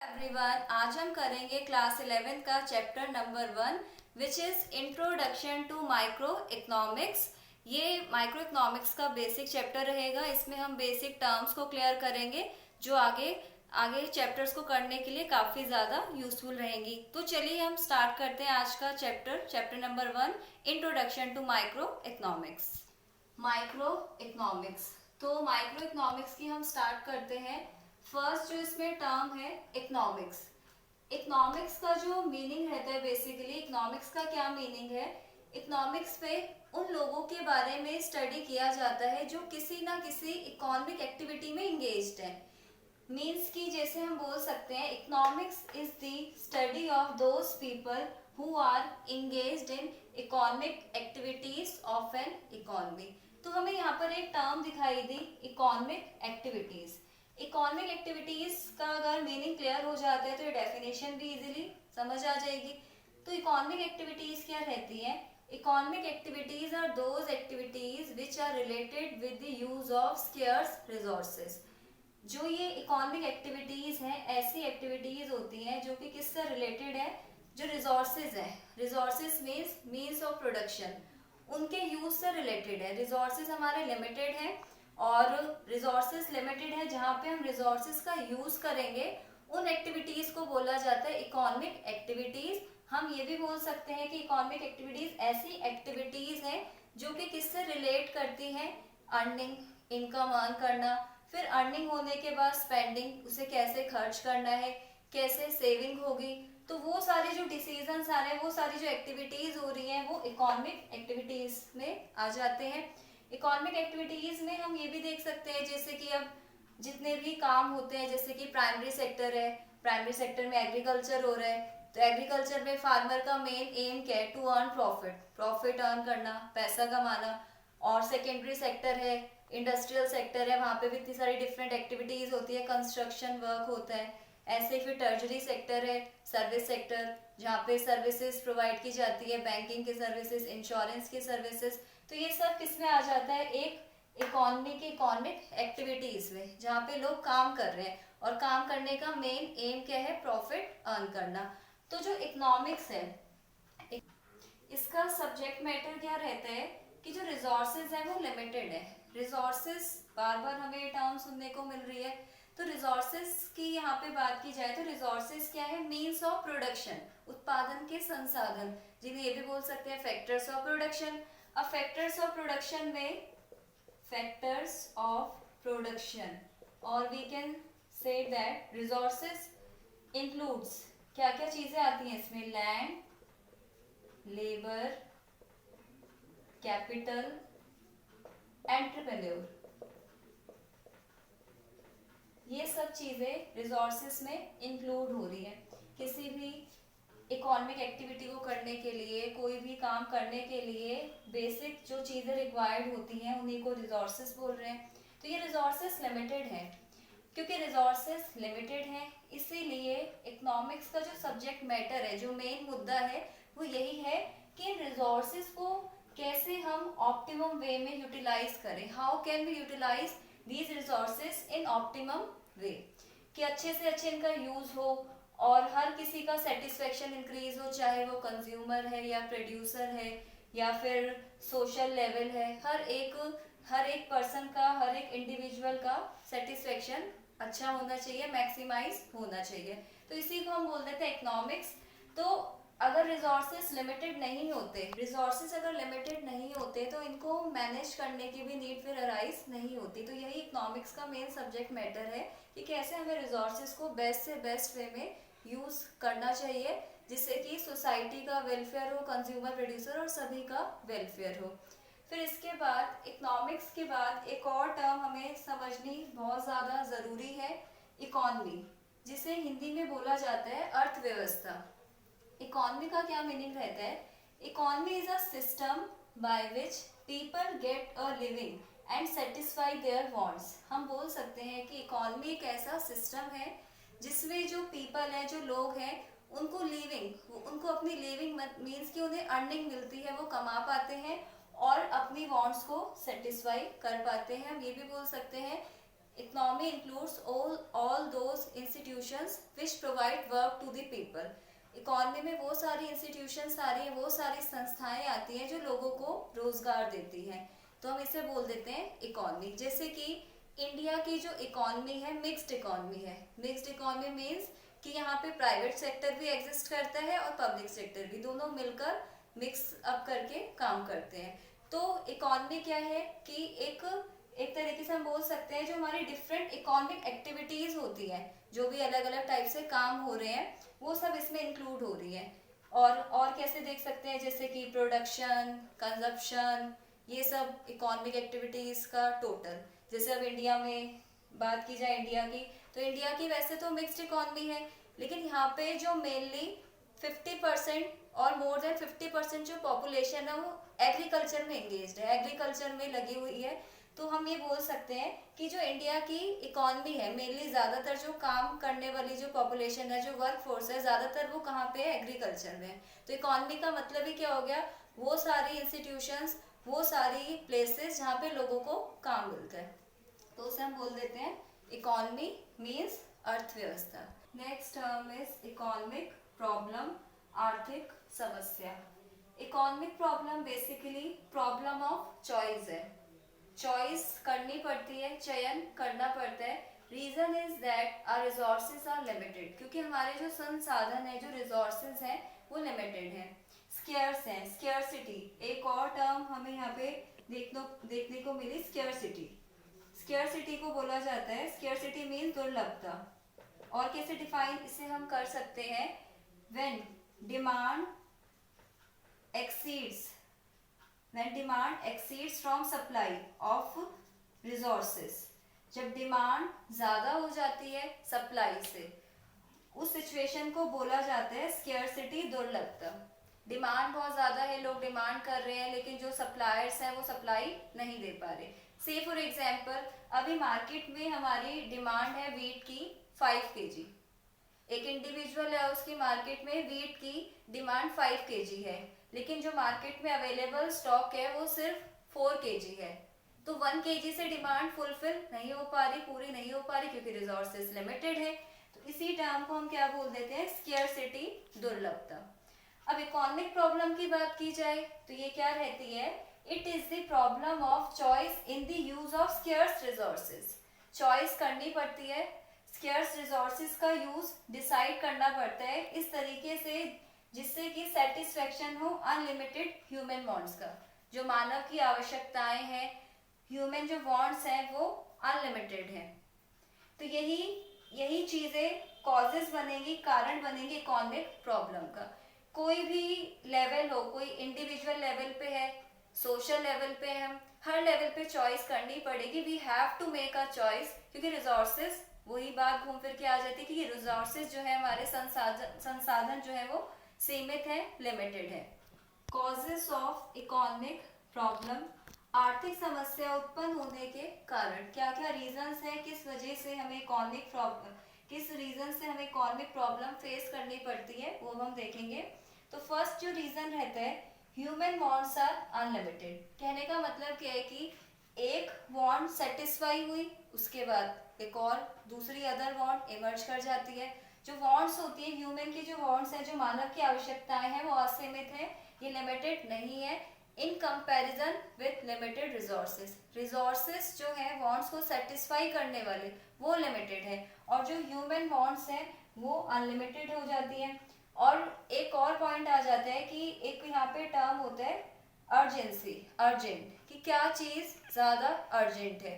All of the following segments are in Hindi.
एवरीवन, आज हम करेंगे क्लास 11 का chapter number 1 which is introduction to micro economics. ये माइक्रो इकोनॉमिक्स का बेसिक चैप्टर रहेगा। इसमें हम बेसिक टर्म्स को क्लियर करेंगे जो आगे आगे चैप्टर्स को करने के लिए काफी ज्यादा यूजफुल रहेंगी। तो चलिए हम स्टार्ट करते हैं आज का chapter number 1 introduction to micro economics. Micro economics, तो माइक्रो इकोनॉमिक्स की हम स्टार्ट करते हैं। फर्स्ट जो इसमें टर्म है इकोनॉमिक्स। इकोनॉमिक्स का जो मीनिंग रहता है, बेसिकली इकोनॉमिक्स का क्या मीनिंग है। इकोनॉमिक्स पे उन लोगों के बारे में स्टडी किया जाता है जो किसी ना किसी इकोनॉमिक एक्टिविटी में इंगेज्ड है। मीन्स की जैसे हम बोल सकते हैं economics is the study of those people who are engaged in economic activities of an economy. तो हमें यहाँ पर एक टर्म दिखाई दी, इकोनॉमिक एक्टिविटीज। इकोनॉमिक एक्टिविटीज का अगर मीनिंग क्लियर हो जाता है तो ये डेफिनेशन भी इजीली समझ आ जाएगी। तो इकोनॉमिक एक्टिविटीज क्या रहती है? Economic activities are those activities which are related with the use of scarce resources. जो ये इकोनॉमिक एक्टिविटीज हैं, ऐसी एक्टिविटीज होती हैं जो कि किससे रिलेटेड है, जो रिसोर्सेज है। रिसोर्सेज मीन्स ऑफ प्रोडक्शन, उनके यूज से रिलेटेड है। रिसोर्सेज हमारे लिमिटेड हैं और रिसोर्सेज लिमिटेड है, जहाँ पे हम रिसोर्सेज का यूज करेंगे उन एक्टिविटीज को बोला जाता है इकोनॉमिक एक्टिविटीज। हम ये भी बोल सकते हैं कि इकोनॉमिक एक्टिविटीज ऐसी एक्टिविटीज हैं जो कि किससे रिलेट करती हैं, अर्निंग, इनकम अर्न करना, फिर अर्निंग होने के बाद स्पेंडिंग, उसे कैसे खर्च करना है, कैसे सेविंग होगी। तो वो सारे जो डिसीजन आ रहे हैं, वो सारी जो एक्टिविटीज हो रही हैं, वो इकोनॉमिक एक्टिविटीज में आ जाते हैं। इकोनॉमिक एक्टिविटीज में हम ये भी देख सकते हैं जैसे कि अब जितने भी काम होते हैं, जैसे कि प्राइमरी सेक्टर है, प्राइमरी सेक्टर में एग्रीकल्चर हो रहा है, तो एग्रीकल्चर में फार्मर का मेन एम क्या है, to earn profit, profit earn करना, पैसा कमाना। और सेकेंडरी सेक्टर है, इंडस्ट्रियल सेक्टर है, वहाँ पे भी इतनी सारी डिफरेंट एक्टिविटीज होती है, कंस्ट्रक्शन वर्क होता है। ऐसे फिर टर्जरी सेक्टर है, सर्विस सेक्टर, जहाँ पे सर्विसेज प्रोवाइड की जाती है, बैंकिंग की सर्विसेज, इंश्योरेंस की सर्विसेज। तो ये सब किस में आ जाता है, एक इकोनॉमी के इकोनॉमिक एक्टिविटीज में, जहाँ पे लोग काम कर रहे हैं और काम करने का मेन एम क्या है, प्रॉफिट अर्न करना। तो जो इकोनॉमिक्स है, इसका सब्जेक्ट मैटर क्या रहता है कि जो रिसोर्सेज है वो लिमिटेड है। रिसोर्सेज, बार बार हमें ये टर्म सुनने को मिल रही है। तो रिसोर्सेज की यहाँ पे बात की जाए तो रिसोर्सेज क्या है, मीन्स ऑफ प्रोडक्शन, उत्पादन के संसाधन, जिन्हें ये भी बोल सकते हैं फैक्टर्स ऑफ प्रोडक्शन। अब फैक्टर्स ऑफ प्रोडक्शन में फैक्टर्स ऑफ प्रोडक्शन, और we can say that resources includes, क्या क्या चीजें आती हैं इसमें, लैंड, लेबर, कैपिटल, एंटरप्रेन्योर, ये सब चीजें रिसोर्सेज में इंक्लूड हो रही है। किसी भी इकोनॉमिक एक्टिविटी को करने के लिए, कोई भी काम करने के लिए बेसिक जो चीजें रिक्वायर्ड होती हैं उन्हीं को रिसोर्सेज बोल रहे हैं। तो ये रिसोर्सेज लिमिटेड है। क्योंकि रिसोर्सेज लिमिटेड हैं, इसीलिए इकोनॉमिक्स का जो सब्जेक्ट मैटर है, जो मेन मुद्दा है, वो यही है कि इन रिसोर्सेज को कैसे हम ऑप्टिमम वे में यूटिलाइज करें। How can we utilise these resources in optimum way, कि अच्छे से अच्छे इनका यूज हो और हर किसी का सेटिस्फेक्शन इंक्रीज हो, चाहे वो कंज्यूमर है या प्रोड्यूसर है या फिर सोशल लेवल है। हर एक पर्सन का, हर एक इंडिविजुअल का सेटिस्फेक्शन अच्छा होना चाहिए, मैक्सिमाइज होना चाहिए। तो इसी को हम बोल देते हैं इकोनॉमिक्स। तो अगर रिसोर्सेज लिमिटेड नहीं होते, रिसोर्सेज अगर लिमिटेड नहीं होते तो इनको मैनेज करने की भी नीड फिर अराइज नहीं होती। तो यही इकोनॉमिक्स का मेन सब्जेक्ट मैटर है कि कैसे हमें रिसोर्सेज को बेस्ट से बेस्ट वे में यूज करना चाहिए, जिससे कि सोसाइटी का वेलफेयर हो, कंज्यूमर, प्रोड्यूसर और सभी का वेलफेयर हो। फिर इसके बाद इकोनॉमिक्स के बाद एक और टर्म हमें समझनी बहुत ज़्यादा ज़रूरी है, इकोनॉमी, जिसे हिंदी में बोला जाता है अर्थव्यवस्था। इकोनॉमी का क्या मीनिंग रहता है? Economy is a system by which people get a living and satisfy their wants. हम बोल सकते हैं कि इकोनॉमी एक ऐसा सिस्टम है जिसमें जो पीपल है, जो लोग हैं, उनको लिविंग, उनको अपनी लिविंग मीन्स कि उन्हें अर्निंग मिलती है, वो कमा पाते हैं और अपनी वांट्स को सेटिस्फाई कर पाते हैं। हम ये भी बोल सकते हैं economy includes all those institutions which provide work to the people. Economy में वो सारी इंस्टीट्यूशंस आ रही हैं, वो सारी संस्थाएं आती हैं जो लोगों को रोजगार देती हैं, तो हम इसे बोल देते हैं इकोनॉमी। जैसे कि इंडिया की जो इकोनॉमी है मिक्स्ड इकोनॉमी है। मिक्स्ड इकोनॉमी मीन्स कि यहाँ पे प्राइवेट सेक्टर भी एग्जिस्ट करता है और पब्लिक सेक्टर भी, दोनों मिलकर मिक्स अप करके काम करते हैं। तो इकोनॉमी क्या है कि एक तरीके से हम बोल सकते हैं जो हमारी डिफरेंट इकोनॉमिक एक्टिविटीज होती हैं, जो भी अलग अलग टाइप से काम हो रहे हैं, वो सब इसमें इंक्लूड हो रही है। और कैसे देख सकते हैं, जैसे कि प्रोडक्शन, कंजप्शन, ये सब इकोनॉमिक एक्टिविटीज का टोटल। जैसे अब इंडिया में बात की जाए इंडिया की, तो इंडिया की वैसे तो मिक्स्ड इकोनॉमी है, लेकिन यहाँ पे जो मेनली 50% और मोर देन 50% जो पॉपुलेशन है वो एग्रीकल्चर में एंगेज्ड है, एग्रीकल्चर में लगी हुई है। तो हम ये बोल सकते हैं कि जो इंडिया की इकोनॉमी है, मेनली ज़्यादातर जो काम करने वाली जो पॉपुलेशन है, जो वर्क फोर्स है, ज़्यादातर वो कहाँ पे है, एग्रीकल्चर में। तो इकोनॉमी का मतलब ही क्या हो गया, वो सारी इंस्टीट्यूशंस, वो सारी प्लेसेस जहाँ पे लोगों को काम मिलता है, तो उसे हम बोल देते हैं इकोनॉमी मीन्स अर्थव्यवस्था। Next term is economic problem, आर्थिक समस्या। Economic problem basically problem of choice है, चॉइस करनी पड़ती है, चयन करना पड़ता है। Reason is that our resources are limited, क्योंकि हमारे जो संसाधन है, जो रिसोर्सेज हैं, वो लिमिटेड हैं, स्केर्स हैं। स्केर्सिटी एक और टर्म हमें यहाँ पे देखने को मिली, स्केर्सिटी। स्केर्सिटी को बोला जाता है, स्केर्सिटी मीन्स दुर्लभता। और कैसे डिफाइन इसे हम कर सकते हैं, when demand exceeds from supply of resources. जब डिमांड ज्यादा हो जाती है सप्लाई से, उस सिचुएशन को बोला जाता है स्केर्सिटी, दुर्लभता। डिमांड बहुत ज्यादा है, लोग डिमांड कर रहे हैं, लेकिन जो सप्लायर्स हैं वो सप्लाई नहीं दे पा रहे। से फॉर एग्जाम्पल, अभी मार्केट में हमारी डिमांड है वीट की 5 kg, एक इंडिविजुअल है, उसकी मार्केट में वीट की डिमांड 5 kg है, लेकिन जो मार्केट में अवेलेबल स्टॉक है वो सिर्फ 4 kg है। तो 1 kg से डिमांड फुलफिल नहीं हो पा रही, पूरी नहीं हो पा रही, क्योंकि रिसोर्सेज लिमिटेड है। तो इसी टर्म को हम क्या बोल देते हैं, स्केर्सिटी, दुर्लभता। अब इकोनॉमिक प्रॉब्लम की बात की जाए तो ये क्या रहती है, it is the problem of choice in the use of scarce resources. Choice करनी पड़ती है, स्केर्स रिसोर्सेज का यूज डिसाइड करना पड़ता है इस तरीके से जिससे कि सेटिस्फेक्शन हो अनलिमिटेड ह्यूमन वांट्स का। जो मानव की आवश्यकताएं हैं, ह्यूमन जो वांट्स हैं, वो अनलिमिटेड हैं। तो यही चीजें कॉजेस बनेंगी, कारण बनेंगे इकोनॉमिक प्रॉब्लम का। कोई भी लेवल हो, कोई इंडिविजुअल लेवल पे है, सोशल लेवल पे है, हम हर लेवल पे चॉइस करनी पड़ेगी। We have to make a choice, क्योंकि रिसोर्सेज, वही बात घूम फिर के आ जाती है कि रिसोर्सेज जो है, हमारे संसाधन जो है वो सीमित है, लिमिटेड है। कॉजेस ऑफ इकोनॉमिक प्रॉब्लम, आर्थिक समस्या उत्पन्न होने के कारण। क्या क्या रीजंस हैं, किस वजह से हमें इकोनॉमिक प्रॉब्लम, किस रीजन से हमें इकोनॉमिक प्रॉब्लम फेस करनी पड़ती है, वो हम देखेंगे। तो फर्स्ट जो रीजन रहता है, ह्यूमन वांट्स आर अनलिमिटेड। कहने का मतलब क्या है कि एक वांट सेटिस्फाई हुई, उसके बाद एक और दूसरी अदर वांट इमर्ज कर जाती है। जो वांट्स होती है, ह्यूमन की जो वांट्स है, जो मानव की आवश्यकताएं हैं, वो असीमित है, ये लिमिटेड नहीं है in comparison with limited resources. Resources जो है वांट्स को सेटिस्फाई करने वाले, वो लिमिटेड है, और जो ह्यूमन वांट्स हैं वो अनलिमिटेड हो जाती है। और एक और पॉइंट आ जाता है कि एक यहाँ पे टर्म होता है अर्जेंसी, अर्जेंट, कि क्या चीज ज्यादा अर्जेंट है।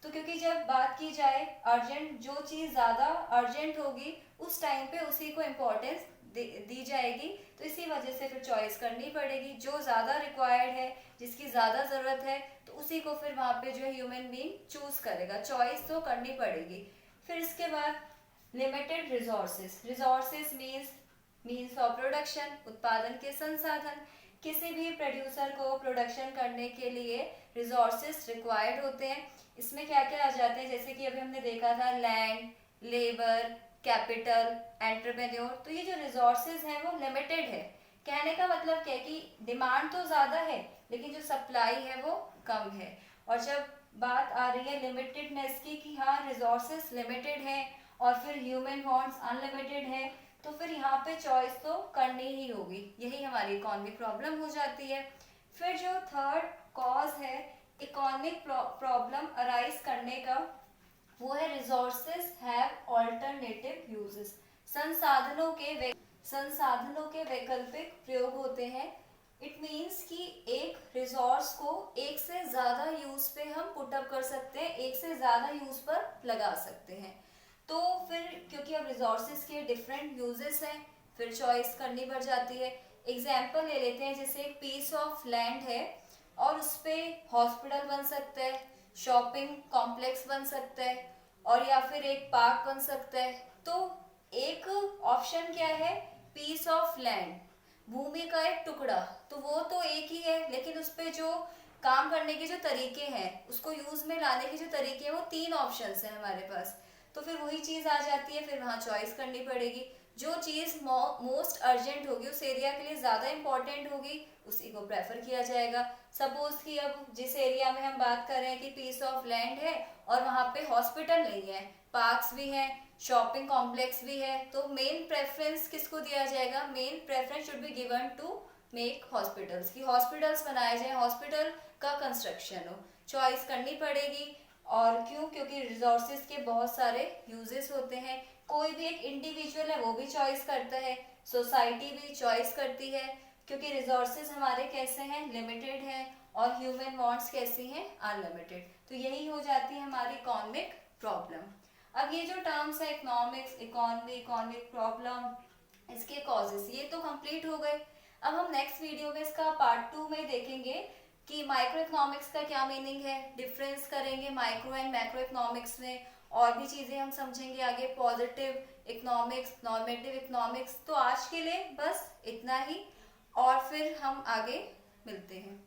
तो क्योंकि जब बात की जाए अर्जेंट, जो चीज ज्यादा अर्जेंट होगी उस टाइम पे उसी को इम्पोर्टेंस दी जाएगी। तो इसी वजह से फिर चॉइस करनी पड़ेगी, जो ज्यादा रिक्वायर्ड है, जिसकी ज्यादा जरूरत है, तो उसी को फिर वहां पे जो है ह्यूमन बीइंग चूज करेगा। चॉइस तो करनी पड़ेगी। फिर इसके बाद limited resources. Resources means of production, उत्पादन के संसाधन। किसी भी प्रोड्यूसर को प्रोडक्शन करने के लिए रिसोर्सेज रिक्वायर्ड होते हैं। इसमें क्या क्या आ जाते हैं, जैसे कि अभी हमने देखा था लैंड, लेबर, कैपिटल, एंटरप्रेन्योर। तो ये जो रिसोर्सेज हैं वो लिमिटेड है। कहने का मतलब क्या है कि डिमांड तो ज्यादा है, लेकिन जो सप्लाई है वो कम है। और जब बात आ रही है लिमिटेडनेस की कि हाँ रिसोर्सेस लिमिटेड है और फिर ह्यूमन वांट्स अनलिमिटेड है, तो फिर यहाँ पे चॉइस तो करनी ही होगी, यही हमारी इकोनॉमिक प्रॉब्लम हो जाती है। फिर जो थर्ड कॉज है इकोनॉमिक प्रॉब्लम अराइज करने का, वो है रिसोर्सेज हैव ऑल्टरनेटिव यूजेस। संसाधनों के वैकल्पिक प्रयोग होते हैं। इट मीन्स कि एक रिसोर्स को एक से ज़्यादा यूज पे हम पुट अप कर सकते हैं, एक से ज़्यादा यूज पर लगा सकते हैं। तो फिर क्योंकि अब रिसोर्सेज के डिफरेंट यूजेस हैं, फिर चॉइस करनी पड़ जाती है। एग्जाम्पल ले लेते हैं, जैसे एक पीस ऑफ लैंड है और उस पर हॉस्पिटल बन सकता है, शॉपिंग कॉम्प्लेक्स बन सकता है, और या फिर एक पार्क बन सकता है। तो एक ऑप्शन क्या है, पीस ऑफ लैंड, भूमि का एक टुकड़ा, तो वो तो एक ही है, लेकिन उस पे जो काम करने के जो तरीके हैं, उसको यूज में लाने के जो तरीके हैं, वो तीन ऑप्शंस हैं हमारे पास। तो फिर वही चीज आ जाती है, फिर वहाँ चॉइस करनी पड़ेगी। जो चीज मोस्ट अर्जेंट होगी, उस एरिया के लिए ज्यादा इंपॉर्टेंट होगी, उसी को प्रेफर किया जाएगा। सपोज कि अब जिस एरिया में हम बात कर रहे हैं कि पीस ऑफ लैंड है और वहाँ पे हॉस्पिटल नहीं है, पार्क्स भी हैं, शॉपिंग कॉम्प्लेक्स भी है, तो मेन प्रेफरेंस किसको दिया जाएगा, main preference should be given to make hospitals, कि हॉस्पिटल्स बनाए जाए, हॉस्पिटल का कंस्ट्रक्शन हो। चॉइस करनी पड़ेगी। और क्यों, क्योंकि रिसोर्सेज के बहुत सारे यूजेस होते हैं। कोई भी एक इंडिविजुअल है वो भी चॉइस करता है, सोसाइटी भी चॉइस करती है, क्योंकि रिसोर्सेज हमारे कैसे हैं, लिमिटेड हैं, और ह्यूमन वांट्स कैसी हैं, अनलिमिटेड। तो यही हो जाती है हमारी इकोनॉमिक प्रॉब्लम। अब ये जो टर्म्स है इकोनॉमिक्स, इकोनॉमी, इकोनॉमिक प्रॉब्लम, इसके कॉजेस ये तो कंप्लीट हो गए। अब हम नेक्स्ट वीडियो में इसका पार्ट 2 में देखेंगे कि माइक्रो इकोनॉमिक्स का क्या मीनिंग है, डिफरेंस करेंगे माइक्रो एंड मैक्रो इकोनॉमिक्स में, और भी चीजें हम समझेंगे आगे, पॉजिटिव इकोनॉमिक्स, नॉर्मेटिव इकोनॉमिक्स। तो आज के लिए बस इतना ही, और फिर हम आगे मिलते हैं।